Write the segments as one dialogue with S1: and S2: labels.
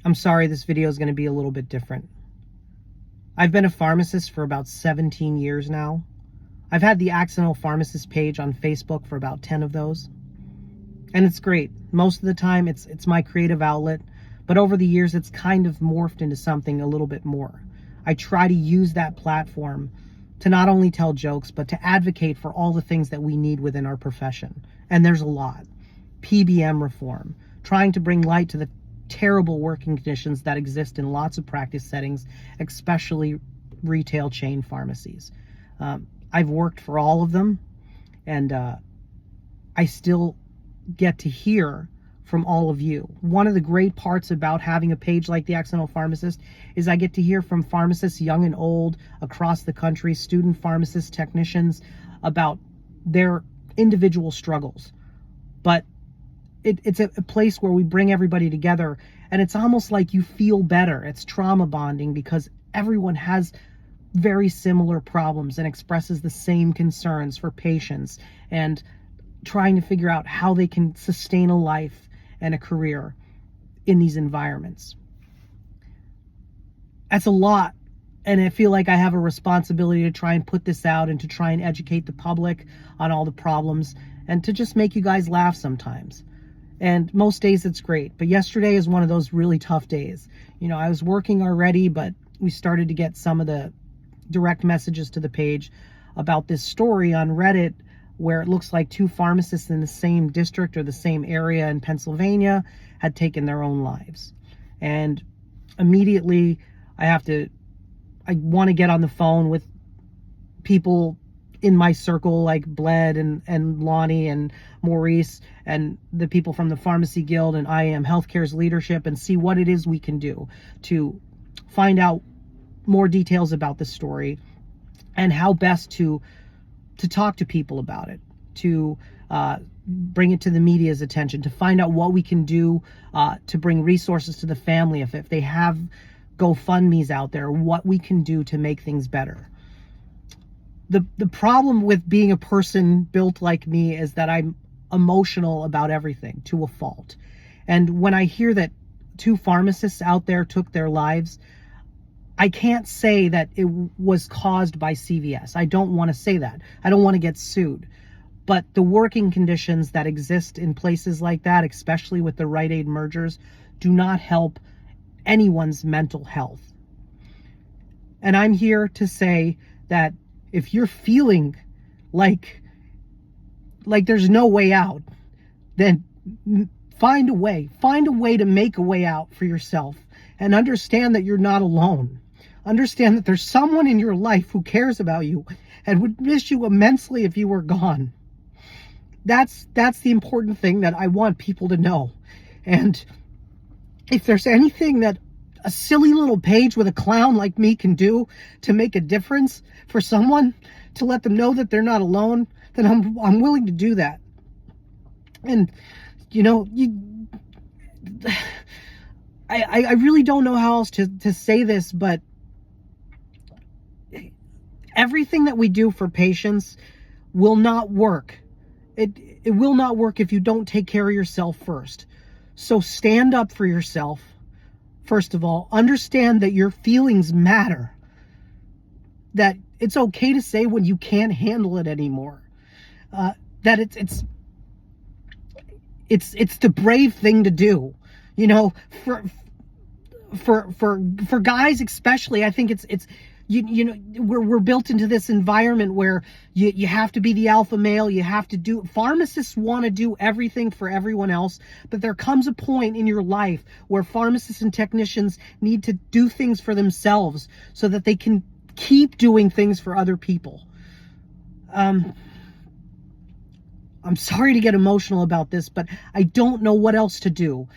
S1: I'm sorry, this video is going to be a little bit different. I've been a pharmacist for about 17 years now. I've had the Accidental Pharmacist page on Facebook for about 10 of those. And it's great. Most of the time, it's my creative outlet. But over the years, it's kind of morphed into something a little bit more. I try to use that platform to not only tell jokes, but to advocate for all the things that we need within our profession. And there's a lot. PBM reform, trying to bring light to the terrible working conditions that exist in lots of practice settings, especially retail chain pharmacies. I've worked for all of them, and I still get to hear from all of you. One of the great parts about having a page like the Accidental Pharmacist is I get to hear from pharmacists, young and old, across the country, student pharmacists, technicians, about their individual struggles. But it's a place where we bring everybody together, and it's almost like you feel better. It's trauma bonding because everyone has very similar problems and expresses the same concerns for patients and trying to figure out how they can sustain a life and a career in these environments. That's a lot, and I feel like I have a responsibility to try and put this out and to try and educate the public on all the problems and to just make you guys laugh sometimes. And most days it's great, but yesterday is one of those really tough days. You know, I was working already, but we started to get some of the direct messages to the page about this story on Reddit where it looks like two pharmacists in the same district or the same area in Pennsylvania had taken their own lives. And immediately I want to get on the phone with people in my circle like Bled and Lonnie and Maurice and the people from the Pharmacy Guild and IAM Healthcare's leadership and see what it is we can do to find out more details about the story and how best to talk to people about it, to bring it to the media's attention, to find out what we can do to bring resources to the family if they have GoFundMes out there, what we can do to make things better. The problem with being a person built like me is that I'm emotional about everything to a fault. And when I hear that two pharmacists out there took their lives, I can't say that it was caused by CVS. I don't want to say that. I don't want to get sued. But the working conditions that exist in places like that, especially with the Rite Aid mergers, do not help anyone's mental health. And I'm here to say that if you're feeling like there's no way out, then find a way to make a way out for yourself, and understand that you're not alone. Understand that there's someone in your life who cares about you and would miss you immensely if you were gone. That's the important thing that I want people to know. And if there's anything that a silly little page with a clown like me can do to make a difference for someone, to let them know that they're not alone, then I'm willing to do that. And you know, I really don't know how else to say this, but everything that we do for patients will not work. It will not work if you don't take care of yourself first. So stand up for yourself. First of all, understand that your feelings matter. That it's okay to say when you can't handle it anymore. That it's the brave thing to do. You know, for guys especially, I think it's you know, we're built into this environment where you have to be the alpha male. You have to do, pharmacists want to do everything for everyone else, but there comes a point in your life where pharmacists and technicians need to do things for themselves so that they can keep doing things for other people. I'm sorry to get emotional about this, but I don't know what else to do.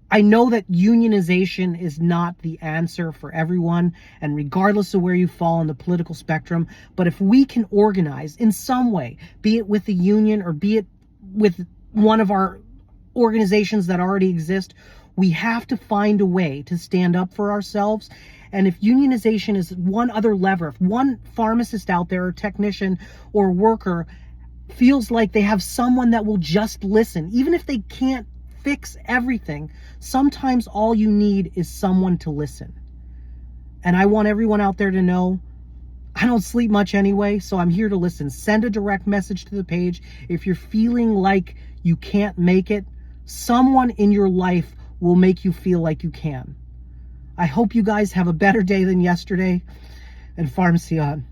S1: I know that unionization is not the answer for everyone, and regardless of where you fall on the political spectrum, but if we can organize in some way, be it with the union or be it with one of our organizations that already exist, we have to find a way to stand up for ourselves. And if unionization is one other lever, if one pharmacist out there or technician or worker feels like they have someone that will just listen, even if they can't fix everything. Sometimes all you need is someone to listen. And I want everyone out there to know, I don't sleep much anyway, so I'm here to listen. Send a direct message to the page. If you're feeling like you can't make it, someone in your life will make you feel like you can. I hope you guys have a better day than yesterday, and Pharmacy on.